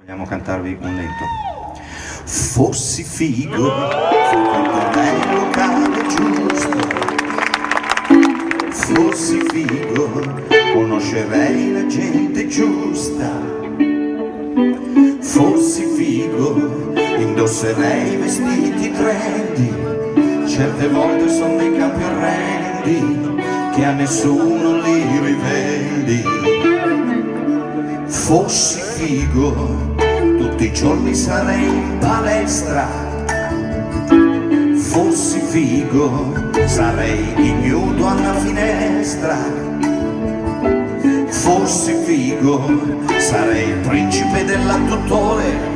Vogliamo cantarvi un lento. Fossi figo, frequenterei il locale giusto. Fossi figo, conoscerei la gente giusta. Fossi figo, indosserei i vestiti trendy. Certe volte sono dei campi orrendi che a nessuno li riveli. Fossi figo, tutti i giorni sarei in palestra. Fossi figo, sarei ignudo alla finestra. Fossi figo, sarei il principe dell'adduttore.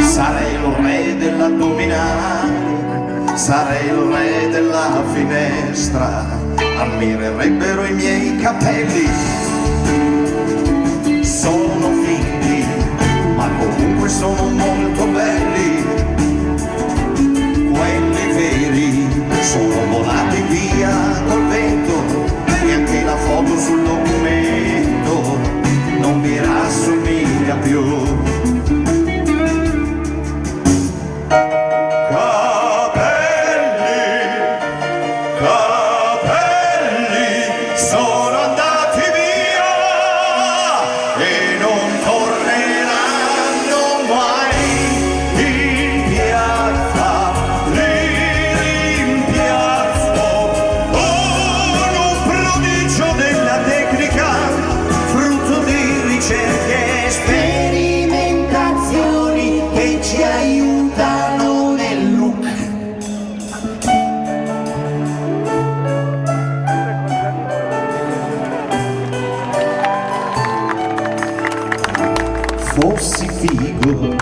Sarei il re dell'addominale. Sarei il re della finestra. Ammirerebbero i miei capelli. Sono finti, ma comunque sono molto belli. Quelli veri sono volati via col vento, e anche la foto sul documento non mi rassomiglia più. Capelli sono andati via e non torneranno mai in piazza. Li rimpiazzo con un prodigio della tecnica, frutto di ricerche e sperimentazioni che ci aiutano nel look. Fossi figo,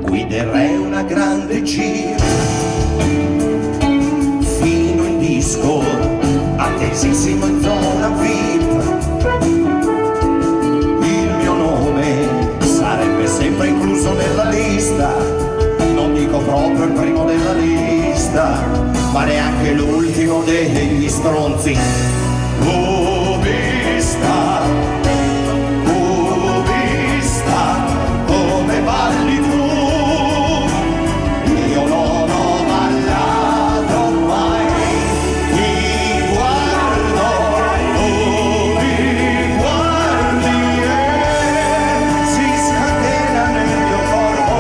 guiderei una grande gira fino in disco, attesissimo in zona VIP. Il mio nome sarebbe sempre incluso nella lista, non dico proprio il primo della lista, ma neanche l'ultimo degli stronzi. Come balli tu, io non ho ballato mai. Ti guardo, tu mi guardi e si scatena nel mio corpo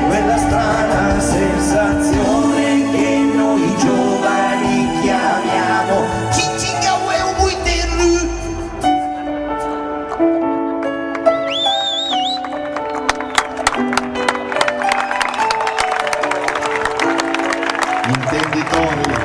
quella strana sensazione che noi giovani chiamiamo intenditori.